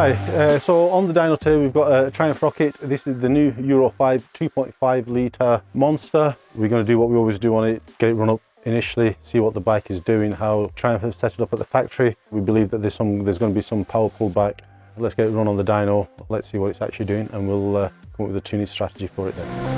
Hi, so on the dyno today we've got a Triumph Rocket. This is the new Euro 5 2.5 litre monster. We're going to do what we always do on it, get it run up initially, see what the bike is doing, how Triumph have set it up at the factory. We believe that there's going to be some power pullback. Let's get it run on the dyno, let's see what it's actually doing, and we'll come up with a tuning strategy for it then.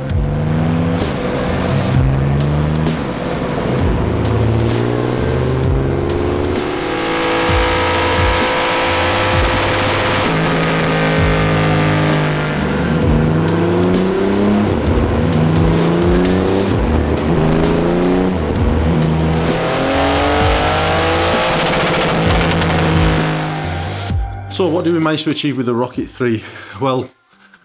So what did we manage to achieve with the Rocket 3? Well,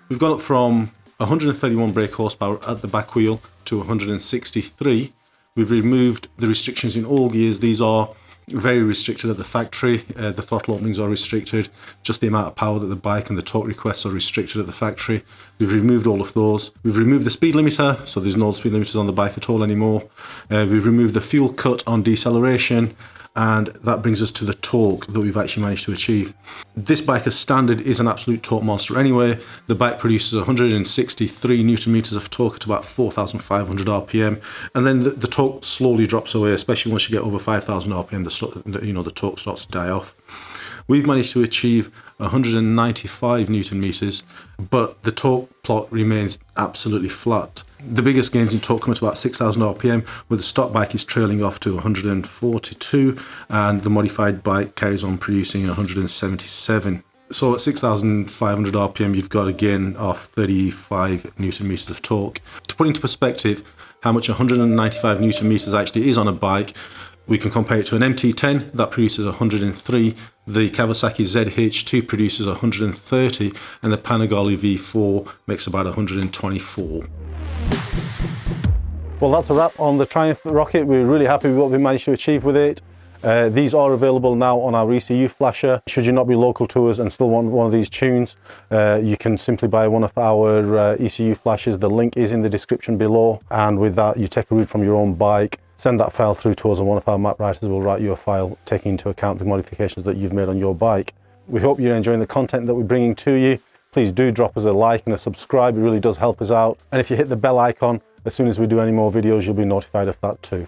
we've gone up from 131 brake horsepower at the back wheel to 163. We've removed the restrictions in all gears. These are very restricted at the factory. The throttle openings are restricted. Just the amount of power that the bike and the torque requests are restricted at the factory. We've removed all of those. We've removed the speed limiter, so there's no speed limiters on the bike at all anymore. We've removed the fuel cut on deceleration. And that brings us to the torque that we've actually managed to achieve. This bike as standard is an absolute torque monster anyway. The bike produces 163 Newton meters of torque at about 4,500 RPM, and then the torque slowly drops away, especially once you get over 5,000 RPM, the torque starts to die off. We've managed to achieve 195 Newton meters, but the torque plot remains absolutely flat. The biggest gains in torque come at about 6,000 RPM, where the stock bike is trailing off to 142, and the modified bike carries on producing 177. So at 6,500 RPM, you've got a gain of 35 Newton meters of torque. To put into perspective how much 195 Newton meters actually is on a bike, we can compare it to an MT10 that produces 103, the Kawasaki ZH2 produces 130, and the Panigale V4 makes about 124. Well, that's a wrap on the Triumph Rocket. We're really happy with what we managed to achieve with it. These are available now on our ECU flasher. Should you not be local to us and still want one of these tunes, you can simply buy one of our ECU flashers. The link is in the description below, and with that you take a read from your own bike, send that file through to us, and one of our map writers will write you a file taking into account the modifications that you've made on your bike. We hope you're enjoying the content that we're bringing to you. Please do drop us a like and a subscribe, it really does help us out. And if you hit the bell icon, as soon as we do any more videos, you'll be notified of that too.